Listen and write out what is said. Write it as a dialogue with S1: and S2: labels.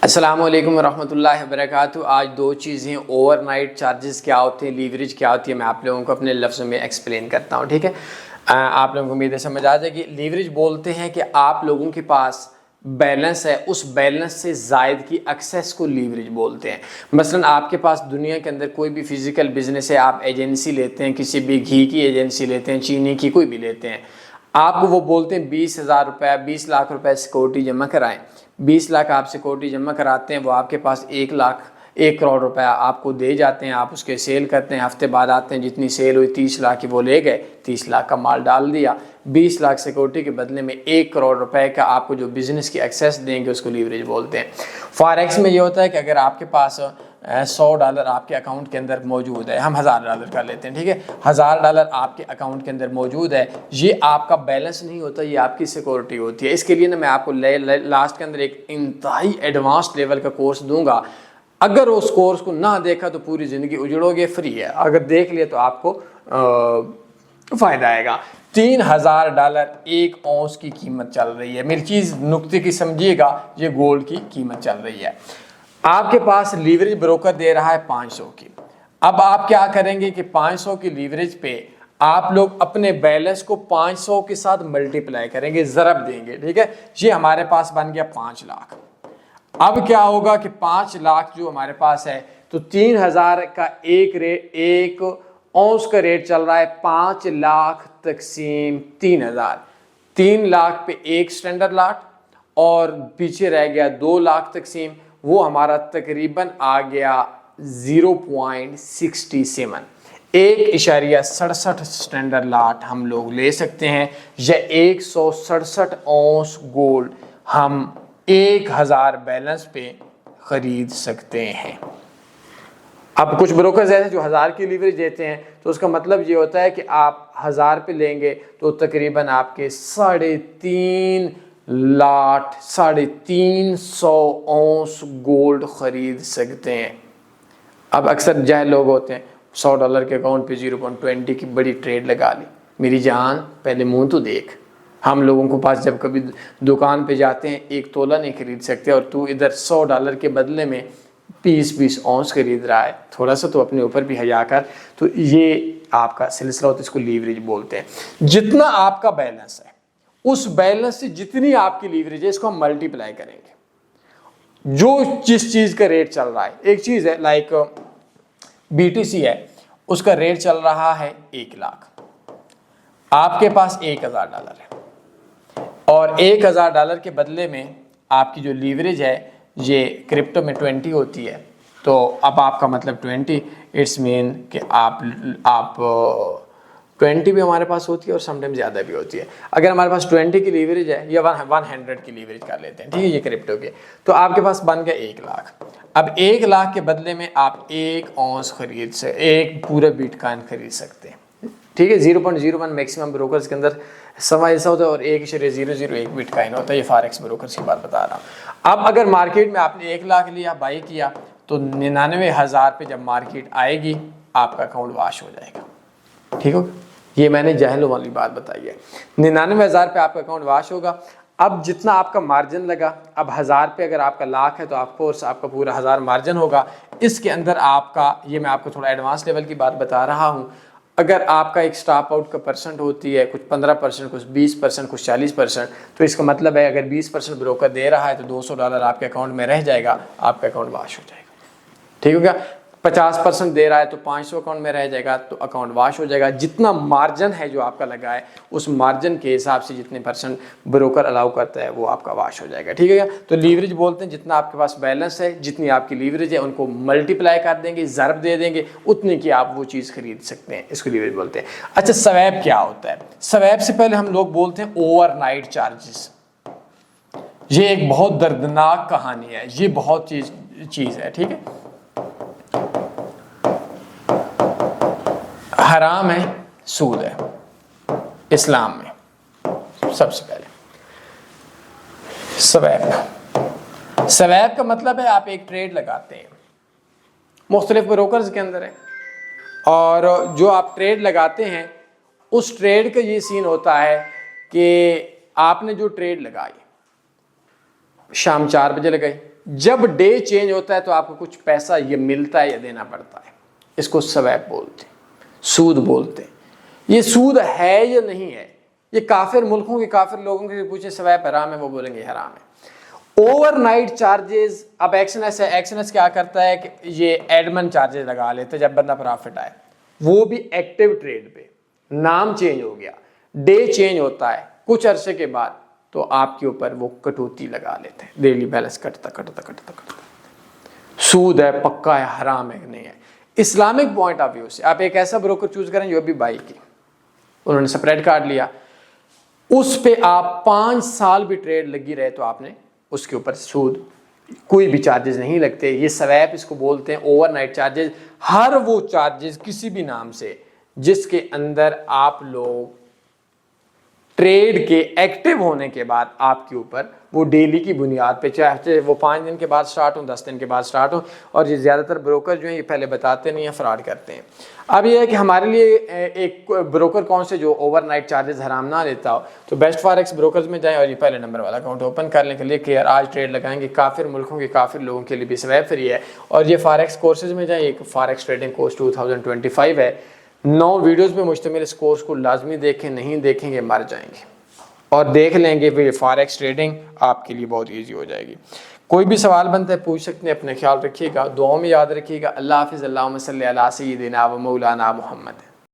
S1: अस्सलाम वालेकुम रहमतुल्लाहि व बरकातहू। आज दो चीज़ें, ओवरनाइट चार्जेस क्या होते हैं, लीवरेज क्या होती है, मैं आप लोगों को अपने लफ्ज़ों में एक्सप्लेन करता हूँ। ठीक है, आप लोगों को उम्मीद है समझ आ जाएगी। लीवरेज बोलते हैं कि आप लोगों के पास बैलेंस है, उस बैलेंस से ज़ायद की एक्सेस को लीवरेज बोलते हैं। मसलन आपके पास दुनिया के अंदर कोई भी फिज़िकल बिजनेस है, आप एजेंसी लेते हैं, किसी भी घी की एजेंसी लेते हैं, चीनी की, कोई भी लेते हैं, आपको वो बोलते हैं 20,000 रुपये, 20 लाख रुपए सिक्योरिटी जमा कराएं। 20 लाख आप सिक्योरिटी जमा कराते हैं, वो आपके पास 1 करोड़ रुपया आपको दे जाते हैं, आप उसके सेल करते हैं, हफ्ते बाद आते हैं, जितनी सेल हुई 30 लाख की वो ले गए, 30 लाख का माल डाल दिया। 20 लाख सिक्योरिटी के बदले में 1 करोड़ रुपए का आपको जो बिजनेस की एक्सेस देंगे उसको लीवरेज बोलते हैं। फॉरेक्स में ये होता है कि अगर आपके पास $100 आपके अकाउंट के अंदर मौजूद है, हम $1000 कर लेते हैं, ठीक है, $1000 आपके अकाउंट के अंदर मौजूद है, ये आपका बैलेंस नहीं होता, ये आपकी सिक्योरिटी होती है। इसके लिए ना मैं आपको लास्ट के अंदर एक इंतहाई एडवांस लेवल का कोर्स दूंगा। अगर उस कोर्स को ना देखा तो पूरी ज़िंदगी उजड़ोगे, फ्री है, अगर देख लिया तो आपको फ़ायदा आएगा। $3000 1 औंस की कीमत चल रही है। मेरी चीज़ नुक्ते की समझिएगा, ये गोल्ड की कीमत चल रही है। आपके पास लीवरेज ब्रोकर दे रहा है 500 की। अब आप क्या करेंगे कि 500 की लीवरेज पे आप लोग अपने बैलेंस को 500 के साथ मल्टीप्लाई करेंगे, ज़रब देंगे, ठीक है। ये हमारे पास बन गया 5 लाख। अब क्या होगा कि 5 लाख जो हमारे पास है, तो 3000 का एक औंस का रेट चल रहा है 5 लाख तकसीम 3000। 3 लाख पे 1 स्टैंडर्ड लॉट और पीछे रह गया 2 लाख तकसीम, वो हमारा तकरीबन आ गया 0.67। 1.67 स्टैंडर्ड लॉट हम लोग ले सकते हैं, या 167 औंस गोल्ड हम 1000 बैलेंस पे खरीद सकते हैं। अब कुछ ब्रोकर्स ऐसे जो 1000 की लीवरेज देते हैं, तो उसका मतलब ये होता है कि आप 1000 पे लेंगे तो तकरीबन आपके 350 औंस गोल्ड खरीद सकते हैं। अब अक्सर जाहिल लोग होते हैं, $100 के अकाउंट पे 0.20 की बड़ी ट्रेड लगा ली। मेरी जान, पहले मुंह तो देख। हम लोगों के पास जब कभी दुकान पे जाते हैं, 1 तोला नहीं खरीद सकते, और तू इधर $100 के बदले में 20 औंस खरीद रहा है, थोड़ा सा तो अपने ऊपर भी हया कर। तो ये आपका सिलसिला होता है, इसको लीवरेज बोलते हैं। जितना आपका बैलेंस है, उस बैलेंस से जितनी आपकी लीवरेज है, इसको हम मल्टीप्लाई करेंगे। जो जिस चीज़ का रेट चल रहा है, एक चीज़ है लाइक BTC है, उसका रेट चल रहा है 1 लाख, आपके पास $1000 है, और $1000 के बदले में आपकी जो लीवरेज है ये क्रिप्टो में 20 होती है। तो अब आपका मतलब 20, इट्स मीन कि आप 20 भी हमारे पास होती है और समटाइम ज़्यादा भी होती है। अगर हमारे पास 20 की लीवरेज है, या 100 की लीवरेज कर लेते हैं, ठीक है, ये क्रिप्टो के, तो आपके पास बन गया 1 लाख। अब 1 लाख के बदले में आप 1 औंस खरीद से एक पूरा बिटकॉइन खरीद सकते हैं, ठीक है। 0.01 मैक्सिमम ब्रोकर्स के अंदर सवा ऐसा होता है, और 1.001 बिटकॉइन होता है। ये फॉरेक्स ब्रोकर्स की बात बता रहा हूँ। अब अगर मार्केट में आपने 1 लाख लिया, बाई किया, तो 99,000 पे जब मार्केट आएगी, आपका अकाउंट वाश हो जाएगा, ठीक होगा। ये मैंने जाहिलों वाली बात बताई है। 99,000 पे आपका अकाउंट वाश होगा। अब जितना आपका मार्जिन लगा, अब 1000 पे अगर आपका लाख है, तो ऑफकोर्स आपका पूरा 1000 मार्जिन होगा। इसके अंदर आपका, ये मैं आपको थोड़ा एडवांस लेवल की बात बता रहा हूँ, अगर आपका एक स्टॉप आउट का परसेंट होती है, कुछ 15%, कुछ 20%, कुछ 40%, तो इसका मतलब है अगर 20% ब्रोकर दे रहा है तो $200 आपके अकाउंट में रह जाएगा, आपका अकाउंट वाश हो जाएगा, ठीक हो गया। 50% दे रहा है तो 500 अकाउंट में रह जाएगा, तो अकाउंट वाश हो जाएगा। जितना मार्जिन है जो आपका लगा है, उस मार्जिन के हिसाब से जितने % ब्रोकर अलाउ करता है, वो आपका वाश हो जाएगा, ठीक है। तो लीवरेज बोलते हैं जितना आपके पास बैलेंस है, जितनी आपकी लीवरेज है, उनको मल्टीप्लाई कर देंगे, ज़रब दे देंगे, उतने की आप वो चीज़ खरीद सकते हैं, इसको लीवरेज बोलते हैं। अच्छा, स्वैप क्या होता है? स्वैप से पहले हम लोग बोलते हैं ओवरनाइट चार्जेस। ये एक बहुत दर्दनाक कहानी है, ये बहुत चीज़ है, ठीक है। हराम है, सूद है इस्लाम में। सबसे पहले स्वैप का मतलब है आप एक ट्रेड लगाते हैं, मुख्तलिफ ब्रोकर्स के अंदर है, और जो आप ट्रेड लगाते हैं, उस ट्रेड का ये सीन होता है कि आपने जो ट्रेड लगाई, शाम 4 बजे लगाई, जब डे चेंज होता है तो आपको कुछ पैसा ये मिलता है या देना पड़ता है, इसको स्वैप बोलते हैं, सूद बोलते हैं। ये सूद है या नहीं है, ये काफिर मुल्कों के काफिर लोगों के पूछे स्वैप हराम है, वो बोलेंगे हराम है। ओवरनाइट चार्जेस, अब एक्सएनएस है, एक्सएनएस क्या करता है कि ये एडमन चार्जेस लगा लेते जब बंदा प्रॉफिट आए, वो भी एक्टिव ट्रेड पे। नाम चेंज हो गया, डे चेंज होता है कुछ अरसे के बाद, तो आपके ऊपर वो कटौती लगा लेते हैं, डेली बैलेंस कटता कटता कटता कटता। सूद है, पक्का है, हराम है, नहीं है। इस्लामिक पॉइंट ऑफ व्यू से आप एक ऐसा ब्रोकर चूज करें जो भी बाई की, उन्होंने स्प्रेड कार्ड लिया, उस पे आप 5 साल भी ट्रेड लगी रहे तो आपने उसके ऊपर सूद, कोई भी चार्जेस नहीं लगते। ये स्वैप इसको बोलते हैं, ओवरनाइट चार्जेस। हर वो चार्जेस किसी भी नाम से जिसके अंदर आप लोग ट्रेड के एक्टिव होने के बाद आपके ऊपर वो डेली की बुनियाद पे, चाहे वो 5 दिन के बाद स्टार्ट हो, 10 दिन के बाद स्टार्ट हो, और ये ज़्यादातर ब्रोकर जो हैं ये पहले बताते नहीं हैं, फ्रॉड करते हैं। अब ये है कि हमारे लिए एक ब्रोकर कौन से जो ओवरनाइट चार्जेस हराम ना लेता हो, तो बेस्ट फॉरेक्स ब्रोकर्स में जाएं और ये पहले नंबर वाला अकाउंट ओपन करने के लिए कि यार आज ट्रेड लगाएंगे। काफिर मुल्कों के काफिर लोगों के लिए भी स्वैप फ्री है। और ये फॉरेक्स कोर्सेज में जाएँ, एक फॉरेक्स ट्रेडिंग कोर्स 2025 है, 9 वीडियोज़ पे मुश्तमिल। इस कोर्स को लाजमी देखें, नहीं देखेंगे मर जाएंगे। और देख लेंगे फिर फॉरेक्स ट्रेडिंग आपके लिए बहुत इजी हो जाएगी। कोई भी सवाल बनता है पूछ सकते हैं। अपने ख्याल रखिएगा, दुआओं में याद रखिएगा। अल्लाह हाफिज़। अल्लाहुम्मा सल्ली अला सय्यिदिना व मौलाना मुहम्मद।